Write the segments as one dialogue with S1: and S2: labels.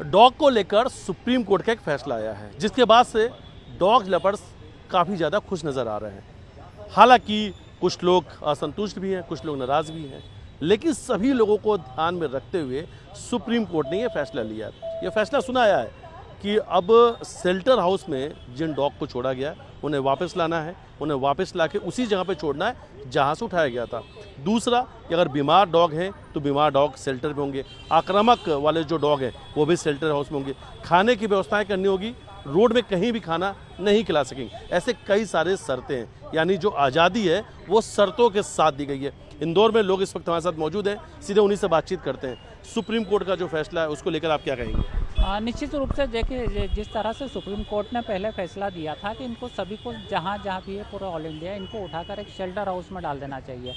S1: Dog को लेकर supreme court का एक फैसला आया है, जिसके बाद से डॉग लवर्स काफ़ी ज़्यादा खुश नज़र आ रहे हैं। हालांकि कुछ लोग असंतुष्ट भी हैं, कुछ लोग नाराज़ भी हैं, लेकिन सभी लोगों को ध्यान में रखते हुए सुप्रीम कोर्ट ने यह फैसला लिया। यह फैसला सुनाया है कि अब शेल्टर हाउस में जिन डॉग को छोड़ा गया उन्हें वापस लाना है, उन्हें वापस लाके उसी जगह पे छोड़ना है जहां से उठाया गया था। दूसरा कि अगर बीमार डॉग हैं तो बीमार डॉग शेल्टर में होंगे, आक्रामक वाले जो डॉग हैं वो भी शेल्टर हाउस में होंगे। खाने की व्यवस्थाएं करनी होगी, रोड में कहीं भी खाना नहीं खिला सकेंगे। ऐसे कई सारे शर्तें हैं, यानी जो आज़ादी है वो शर्तों के साथ दी गई है। इंदौर में लोग इस वक्त हमारे साथ मौजूद हैं, सीधे उन्हीं से बातचीत करते हैं। सुप्रीम कोर्ट का जो फैसला है उसको लेकर आप क्या कहेंगे?
S2: निश्चित रूप से देखिए, जिस तरह से सुप्रीम कोर्ट ने पहले फैसला दिया था कि इनको सभी को जहाँ भी है पूरा ऑल इंडिया, इनको उठाकर एक शेल्टर हाउस में डाल देना चाहिए,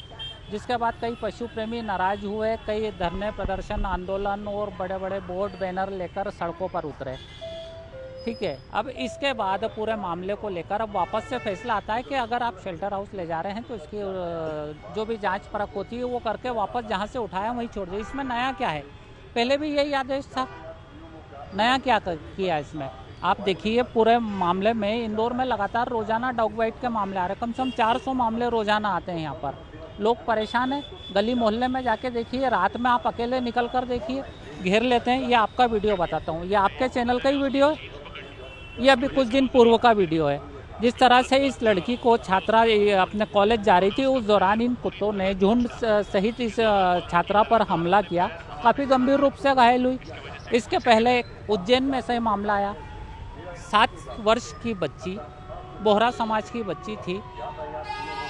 S2: जिसके बाद कई पशु प्रेमी नाराज हुए, कई धरने प्रदर्शन आंदोलन और बड़े बड़े बोर्ड बैनर लेकर सड़कों पर उतरे। ठीक है, अब इसके बाद पूरे मामले को लेकर अब वापस से फैसला आता है कि अगर आप शेल्टर हाउस ले जा रहे हैं तो इसकी जो भी जांच परख होती है वो करके वापस जहां से उठाया वहीं छोड़ दीजिए। इसमें नया क्या है? पहले भी यही आदेश था, नया क्या किया इसमें? आप देखिए पूरे मामले में इंदौर में लगातार रोजाना डॉग बाइट के मामले आ रहे हैं, कम से कम 400 मामले रोजाना आते हैं यहाँ पर। लोग परेशान हैं, गली मोहल्ले में जाके देखिए, रात में आप अकेले निकल कर देखिए, घेर लेते हैं। ये आपका वीडियो बताता हूँ, ये आपके चैनल का ही वीडियो है, ये अभी कुछ दिन पूर्व का वीडियो है। जिस तरह से इस लड़की को छात्रा अपने कॉलेज जा रही थी, उस दौरान इन कुत्तों ने झुंड सहित इस छात्रा पर हमला किया, काफ़ी गंभीर रूप से घायल हुई। इसके पहले उज्जैन में ऐसा ही मामला आया, 7 वर्ष की बच्ची, बोहरा समाज की बच्ची थी,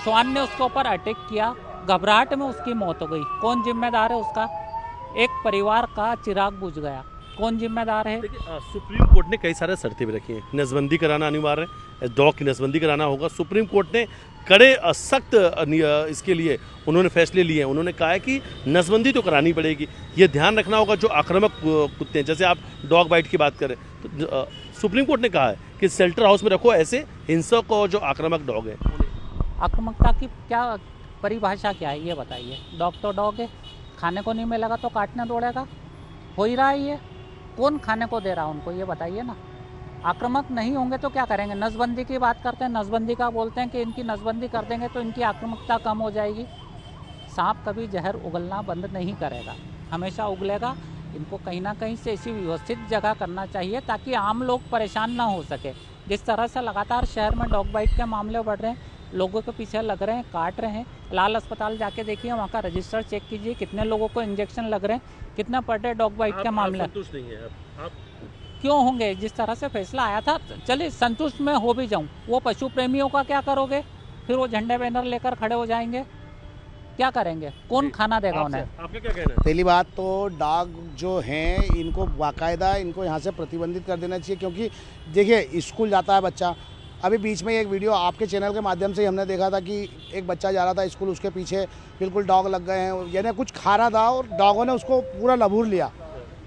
S2: श्वान ने उसके ऊपर अटैक किया, घबराहट में उसकी मौत हो गई। कौन जिम्मेदार है उसका? एक परिवार का चिराग बुझ गया, कौन जिम्मेदार है?
S1: सुप्रीम कोर्ट ने कई सारे शर्तें भी रखी हैं, नसबंदी कराना अनिवार्य है, डॉग की नसबंदी कराना होगा। सुप्रीम कोर्ट ने कड़े सख्त इसके लिए उन्होंने फैसले लिए हैं। उन्होंने कहा है कि नसबंदी तो करानी पड़ेगी, ये ध्यान रखना होगा जो आक्रामक कुत्ते हैं, जैसे आप डॉग बाइट की बात करें तो सुप्रीम कोर्ट ने कहा है कि शेल्टर हाउस में रखो ऐसे हिंसक और जो आक्रामक डॉग हैं।
S2: आक्रामकता की क्या परिभाषा क्या है ये बताइए? डॉग तो डॉग है, खाने को नहीं मिलेगा तो काटने दौड़ेगा, हो ही रहा है ये। कौन खाने को दे रहा है उनको, ये बताइए ना। आक्रामक नहीं होंगे तो क्या करेंगे? नसबंदी की बात करते हैं, नसबंदी का बोलते हैं कि इनकी नसबंदी कर देंगे तो इनकी आक्रामकता कम हो जाएगी। सांप कभी जहर उगलना बंद नहीं करेगा, हमेशा उगलेगा। इनको कहीं ना कहीं से ऐसी व्यवस्थित जगह करना चाहिए ताकि आम लोग परेशान ना हो सके। जिस तरह से लगातार शहर में डॉग बाइट के मामले बढ़ रहे हैं, लोगों के पीछे लग रहे हैं, काट रहे हैं। लाल अस्पताल जाके देखिए, वहाँ का रजिस्टर चेक कीजिए, कितने लोगों को इंजेक्शन लग रहे हैं, कितना पर डे डॉग बाइट के मामले।
S1: संतुष्ट नहीं है आप?
S2: क्यों होंगे? जिस तरह से फैसला आया था, चलिए संतुष्ट मैं हो भी जाऊं, वो पशु प्रेमियों का क्या करोगे? फिर वो झंडे बैनर लेकर खड़े हो जाएंगे, क्या करेंगे? कौन खाना देगा उन्हें?
S1: आपका क्या कहना है?
S3: पहली बात तो डॉग जो हैं इनको बाकायदा इनको यहाँ से प्रतिबंधित कर देना चाहिए, क्योंकि देखिए स्कूल जाता है बच्चा। अभी बीच में एक वीडियो आपके चैनल के माध्यम से हमने देखा था कि एक बच्चा जा रहा था स्कूल, उसके पीछे बिल्कुल डॉग लग गए हैं, यानी कुछ खा रहा था और डॉगों ने उसको पूरा लबूर लिया,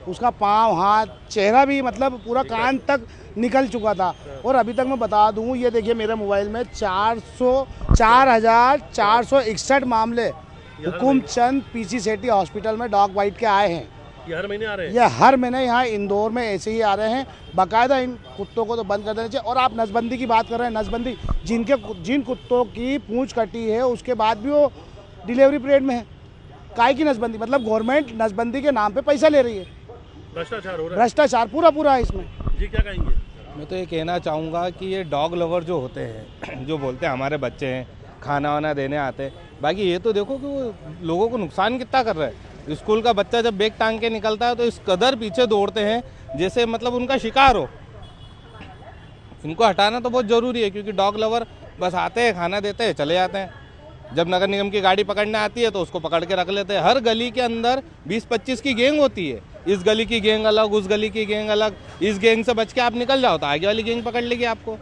S3: उसका पाँव, हाथ, चेहरा भी मतलब पूरा कान तक निकल चुका था। और अभी तक मैं बता दूं, ये देखिए मेरे मोबाइल में 4,461 मामले हुकुमचंद पीसी सेठी हॉस्पिटल में डॉग बाइट के आए हैं।
S1: ये हर महीने आ रहे हैं?
S3: ये हर महीने यहाँ इंदौर में ऐसे ही आ रहे हैं। बाकायदा इन कुत्तों को तो बंद कर देना चाहिए। और आप नसबंदी की बात कर रहे हैं, नसबंदी जिन कुत्तों की पूंछ कटी है उसके बाद भी वो डिलीवरी पीरियड में है। काय की नसबंदी? मतलब गवर्नमेंट नसबंदी के नाम पे पैसा ले रही है,
S1: भ्रष्टाचार हो रहा है,
S3: भ्रष्टाचार पूरा है इसमें।
S1: जी क्या कहेंगे?
S4: मैं तो ये कहना चाहूँगा कि ये डॉग लवर जो होते हैं, जो बोलते हैं हमारे बच्चे हैं, खाना वाना देने आते हैं, बाकी ये तो देखो कि वो लोगों को नुकसान कितना कर रहा है। स्कूल का बच्चा जब बैग टांग के निकलता है तो इस कदर पीछे दौड़ते हैं जैसे मतलब उनका शिकार हो। इनको हटाना तो बहुत ज़रूरी है, क्योंकि डॉग लवर बस आते हैं, खाना देते हैं, चले जाते हैं। जब नगर निगम की गाड़ी पकड़ने आती है तो उसको पकड़ के रख लेते हैं। हर गली के अंदर 20-25 की गैंग होती है, इस गली की गैंग अलग, उस गली की गैंग अलग। इस गैंग से बच के आप निकल जाओ तो आगे वाली गैंग पकड़ लेगी आपको।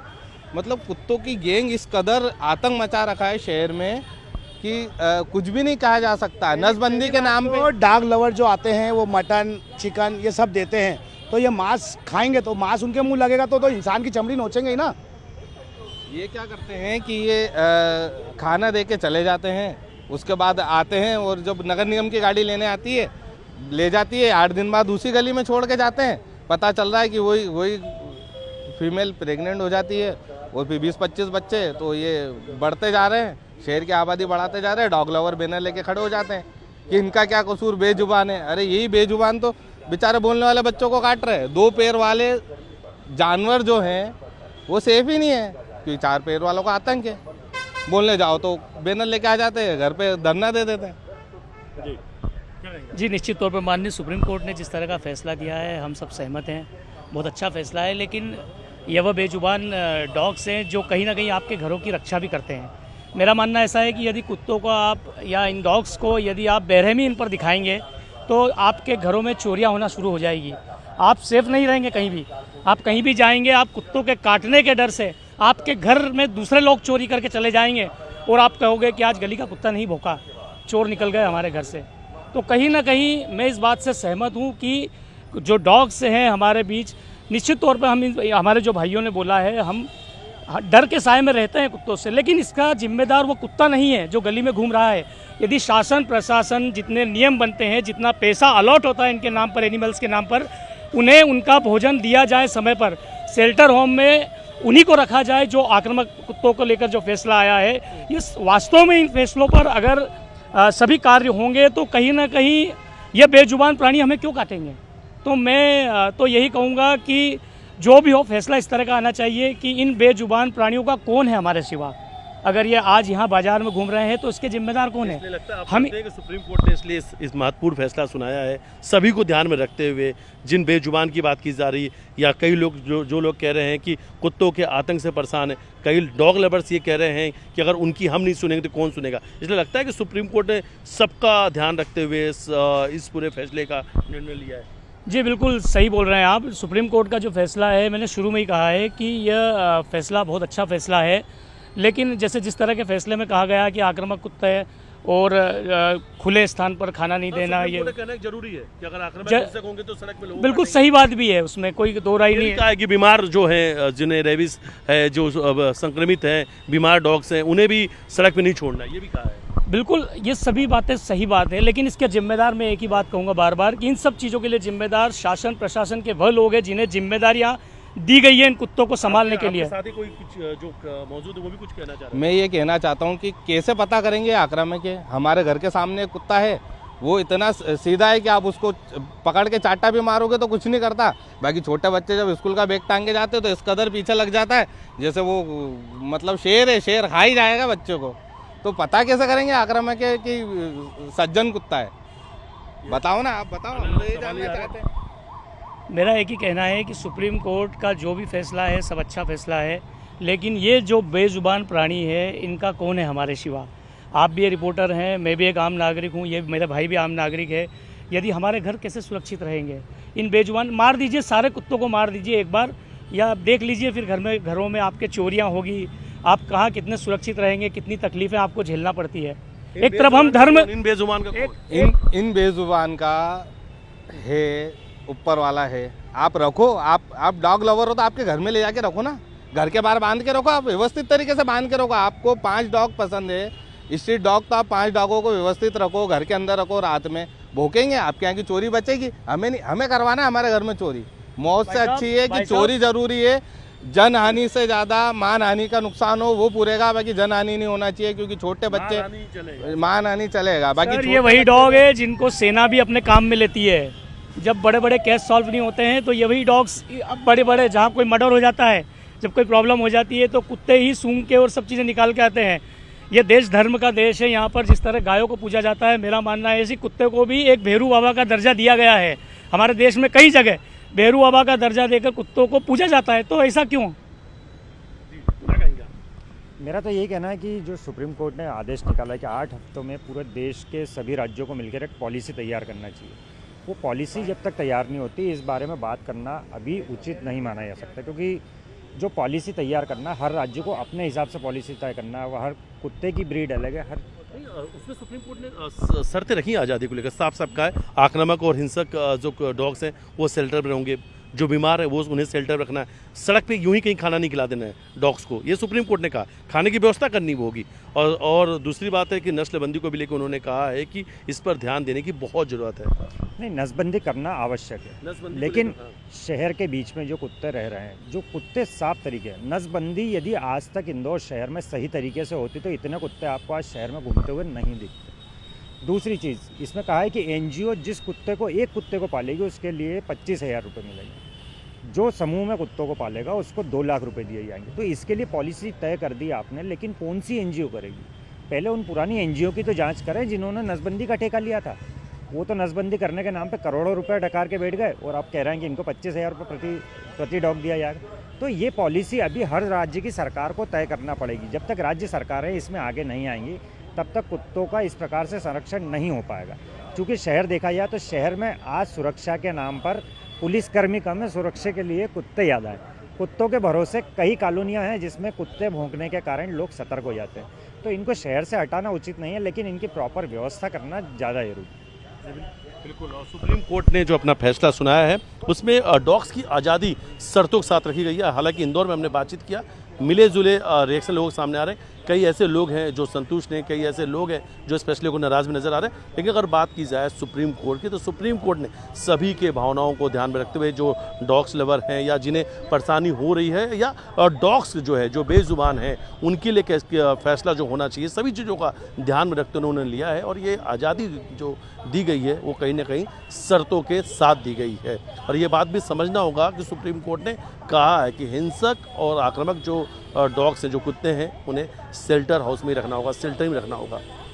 S4: मतलब कुत्तों की गैंग इस कदर आतंक मचा रखा है शहर में कि कुछ भी नहीं कहा जा सकता। नसबंदी के नाम पे
S3: डॉग लवर जो आते हैं वो मटन, चिकन ये सब देते हैं, तो ये मांस खाएंगे तो मांस उनके मुंह लगेगा तो इंसान की चमड़ी नोचेंगे ही ना।
S4: ये क्या करते हैं कि ये खाना दे के चले जाते हैं, उसके बाद आते हैं और जब नगर निगम की गाड़ी लेने आती है ले जाती है, 8 दिन बाद उसी गली में छोड़ के जाते हैं। पता चल रहा है कि वही वही फीमेल प्रेग्नेंट हो जाती है और फिर 20-25 बच्चे, तो ये बढ़ते जा रहे हैं, शहर की आबादी बढ़ाते जा रहे हैं, डॉग लवर बैनर लेके खड़े हो जाते हैं कि इनका क्या कसूर, बेजुबान है। अरे यही बेजुबान तो बेचारे बोलने वाले बच्चों को काट रहे हैं। 2 पैर वाले जानवर जो हैं वो सेफ ही नहीं है, क्योंकि 4 पैर वालों का आतंक है। बोलने जाओ तो बैनर लेके आ जाते हैं, घर पे धरना दे देते हैं।
S5: जी निश्चित तौर पर माननीय सुप्रीम कोर्ट ने जिस तरह का फैसला दिया है हम सब सहमत हैं, बहुत अच्छा फैसला है। लेकिन यह वह बेजुबान डॉग्स हैं जो कहीं ना कहीं आपके घरों की रक्षा भी करते हैं। मेरा मानना ऐसा है कि यदि कुत्तों को आप या इन डॉग्स को यदि आप बेरहमी इन पर दिखाएंगे तो आपके घरों में चोरियां होना शुरू हो जाएगी, आप सेफ नहीं रहेंगे कहीं भी। आप कहीं भी जाएंगे, आप कुत्तों के काटने के डर से आपके घर में दूसरे लोग चोरी करके चले जाएंगे और आप कहोगे कि आज गली का कुत्ता नहीं भौंका, चोर निकल गए हमारे घर से। तो कहीं ना कहीं मैं इस बात से सहमत हूँ कि जो डॉग्स हैं हमारे बीच, निश्चित तौर पर हमारे जो भाइयों ने बोला है, हम डर के साए में रहते हैं कुत्तों से, लेकिन इसका जिम्मेदार वो कुत्ता नहीं है जो गली में घूम रहा है। यदि शासन प्रशासन जितने नियम बनते हैं, जितना पैसा अलॉट होता है इनके नाम पर, एनिमल्स के नाम पर, उन्हें उनका भोजन दिया जाए समय पर, शेल्टर होम में उन्हीं को रखा जाए जो आक्रामक कुत्तों को लेकर जो फैसला आया है। ये वास्तव में इन फैसलों पर अगर सभी कार्य होंगे तो कहीं ना कहीं ये बेजुबान प्राणी हमें क्यों काटेंगे। तो मैं तो यही कहूँगा कि जो भी हो फैसला इस तरह का आना चाहिए कि इन बेजुबान प्राणियों का कौन है हमारे सिवा। अगर ये आज यहाँ बाजार में घूम रहे हैं तो इसके जिम्मेदार कौन है।
S1: लगता है हम कि सुप्रीम कोर्ट ने इसलिए इस महत्वपूर्ण फैसला सुनाया है, सभी को ध्यान में रखते हुए, जिन बेजुबान की बात की जा रही, या कई लोग जो लोग कह रहे हैं कि कुत्तों के आतंक से परेशान है, कई डॉग लवर्स ये कह रहे हैं कि अगर उनकी हम नहीं सुनेंगे तो कौन सुनेगा। इसलिए लगता है कि सुप्रीम कोर्ट ने सबका ध्यान रखते हुए इस पूरे फैसले का निर्णय लिया है।
S5: जी बिल्कुल सही बोल रहे हैं आप। सुप्रीम कोर्ट का जो फैसला है, मैंने शुरू में ही कहा है कि यह फैसला बहुत अच्छा फैसला है। लेकिन जैसे जिस तरह के फैसले में कहा गया कि आक्रामक कुत्ते और खुले स्थान पर खाना नहीं देना, ये
S1: कहना जरूरी है कि अगर आक्रामक होंगे तो सड़क पे लोग,
S5: बिल्कुल सही बात भी है, उसमें कोई दो राय नहीं
S1: है कि बीमार जो हैं, जिन्हें रेबीज है, जो संक्रमित हैं, बीमार डॉग्स हैं, उन्हें भी सड़क पे नहीं छोड़ना, ये भी कहा है।
S5: बिल्कुल, ये सभी बातें सही बात है, लेकिन इसके जिम्मेदार मैं एक ही बात कहूँगा बार बार कि इन सब चीज़ों के लिए जिम्मेदार शासन प्रशासन के वह लोग हैं जिन्हें जिम्मेदारियाँ दी गई है इन कुत्तों को संभालने के लिए।
S1: साथ ही कोई कुछ जो मौजूद है वो भी कुछ कहना चाह रहे हैं।
S4: मैं ये कहना चाहता हूँ कि कैसे पता करेंगे आक्रामक है। हमारे घर के सामने एक कुत्ता है, वो इतना सीधा है कि आप उसको पकड़ के चाटा भी मारोगे तो कुछ नहीं करता। बाकी छोटे बच्चे जब स्कूल का बैग टांग के जाते हैं तो इस कदर पीछे लग जाता है जैसे वो मतलब शेर है, शेर खा ही जाएगा बच्चों को। तो पता कैसे करेंगे आक्रामक है कि सज्जन कुत्ता है? बताओ ना, आप बताओ, हम तो ये जानना चाहते हैं।
S5: मेरा एक ही कहना है कि सुप्रीम कोर्ट का जो भी फैसला है सब अच्छा फैसला है, लेकिन ये जो बेजुबान प्राणी है इनका कौन है हमारे सिवा। आप भी रिपोर्टर हैं, मैं भी एक आम नागरिक हूँ, ये मेरा भाई भी आम नागरिक है। यदि हमारे घर कैसे सुरक्षित रहेंगे? इन बेजुबान मार दीजिए, सारे कुत्तों को मार दीजिए एक बार, या देख लीजिए फिर घरों में आपके चोरियाँ होगी, आप कहाँ कितने सुरक्षित रहेंगे, कितनी तकलीफ़ें आपको झेलना पड़ती है। एक तरफ हम धर्म,
S1: इन बेजुबान का
S4: इन बेजुबान का है, ऊपर वाला है। आप रखो, आप डॉग लवर हो तो आपके घर में ले जाके रखो ना, घर के बाहर बांध के रखो, आप व्यवस्थित तरीके से बांध के रखो। आपको 5 डॉग पसंद है, स्ट्रीट डॉग, तो आप 5 डॉगों को व्यवस्थित रखो, घर के अंदर रखो, रात में भौंकेंगे, आपके यहाँ की चोरी बचेगी। हमें करवाना है हमारे घर में चोरी। मौत से अच्छी है कि चोरी जरूरी है। जन हानि से ज़्यादा मान हानि का नुकसान हो वो पूरेगा, बाकी जन हानि नहीं होना चाहिए, क्योंकि छोटे बच्चे मान हानि चलेगा। बाकी
S5: ये वही डॉग है जिनको सेना भी अपने काम में लेती है। जब बड़े बड़े केस सॉल्व नहीं होते हैं तो ये वही डॉग्स, बड़े जहाँ कोई मर्डर हो जाता है, जब कोई प्रॉब्लम हो जाती है तो कुत्ते ही सूंघ के और सब चीज़ें निकाल के आते हैं। ये देश धर्म का देश है, यहाँ पर जिस तरह गायों को पूजा जाता है, मेरा मानना है इसी कुत्ते को भी एक भैरू बाबा का दर्जा दिया गया है। हमारे देश में कई जगह भैरू बाबा का दर्जा देकर कुत्तों को पूजा जाता है, तो ऐसा क्यों?
S6: मेरा तो यही कहना है कि जो सुप्रीम कोर्ट ने आदेश निकाला है कि 8 हफ्तों में पूरे देश के सभी राज्यों को मिलकर एक पॉलिसी तैयार करना चाहिए, वो पॉलिसी जब तक तैयार नहीं होती इस बारे में बात करना अभी उचित नहीं माना जा सकता। क्योंकि जो पॉलिसी तैयार करना, हर राज्य को अपने हिसाब से पॉलिसी तय करना, वह हर कुत्ते की ब्रीड अलग है।
S1: उसमें सुप्रीम कोर्ट ने शर्तें रखी आज़ादी को लेकर, साफ कहा है आक्रामक और हिंसक जो डॉग्स हैं वो शेल्टर में होंगे, जो बीमार है वो उन्हें शेल्टर रखना है, सड़क पे यूं ही कहीं खाना नहीं खिला देना है डॉग्स को, ये सुप्रीम कोर्ट ने कहा। खाने की व्यवस्था करनी वो होगी। और दूसरी बात है कि नस्लबंदी को भी लेकर उन्होंने कहा है कि इस पर ध्यान देने की बहुत ज़रूरत है।
S6: नहीं, नसबंदी करना आवश्यक है,
S1: नस्लबंदी को
S6: लेकिन
S1: लेकर, हाँ।
S6: शहर के बीच में जो कुत्ते रह रहे हैं, जो कुत्ते साफ तरीके, नसबंदी यदि आज तक इंदौर शहर में सही तरीके से होती तो इतने कुत्ते आपको आज शहर में घूमते हुए नहीं दिखते। दूसरी चीज़ इसमें कहा है कि एनजीओ जिस कुत्ते को, एक कुत्ते को पालेगी उसके लिए 25,000 रुपये मिलेंगे, जो समूह में कुत्तों को पालेगा उसको 2 लाख रुपए दिए जाएंगे। तो इसके लिए पॉलिसी तय कर दी आपने, लेकिन कौन सी एनजीओ करेगी? पहले उन पुरानी एनजीओ की तो जांच करें जिन्होंने नसबंदी का ठेका लिया था। वो तो नसबंदी करने के नाम पे करोड़ों रुपए डकार के बैठ गए और आप कह रहे हैं कि इनको 25,000 रुपये प्रति डॉग दिया जाएगा। तो ये पॉलिसी अभी हर राज्य की सरकार को तय करना पड़ेगी। जब तक राज्य सरकारें इसमें आगे नहीं आएंगी तब तक कुत्तों का इस प्रकार से संरक्षण नहीं हो पाएगा। क्योंकि शहर देखा जाए तो शहर में आज सुरक्षा के नाम पर पुलिसकर्मी कम है, सुरक्षा के लिए कुत्ते ज़्यादा है। कुत्तों के भरोसे कई कॉलोनियां हैं जिसमें कुत्ते भौंकने के कारण लोग सतर्क हो जाते हैं। तो इनको शहर से हटाना उचित नहीं है, लेकिन इनकी प्रॉपर व्यवस्था करना ज़्यादा जरूरी है।
S1: बिल्कुल। और सुप्रीम कोर्ट ने जो अपना फैसला सुनाया है उसमें डॉग्स की आज़ादी शर्तों के साथ रखी गई है। हालांकि इंदौर में हमने बातचीत किया, मिले जुले रिएक्शन लोगों के सामने आ रहे हैं। कई ऐसे लोग हैं जो संतुष्ट हैं, कई ऐसे लोग हैं जो इस फैसले को नाराज़ भी नजर आ रहे हैं। लेकिन अगर बात की जाए सुप्रीम कोर्ट की, तो सुप्रीम कोर्ट ने सभी के भावनाओं को ध्यान में रखते हुए जो डॉग्स लवर हैं या जिन्हें परेशानी हो रही है या डॉग्स जो है जो बेजुबान हैं उनके लिए फैसला जो होना चाहिए, सभी चीज़ों का ध्यान में रखते हुए उन्होंने लिया है। और ये आज़ादी जो दी गई है वो कहीं ना कहीं शर्तों के साथ दी गई है। और ये बात भी समझना होगा कि सुप्रीम कोर्ट ने कहा है कि हिंसक और आक्रामक जो डॉग्स हैं, जो कुत्ते हैं, उन्हें शेल्टर हाउस में ही रखना होगा, शेल्टर में रखना होगा।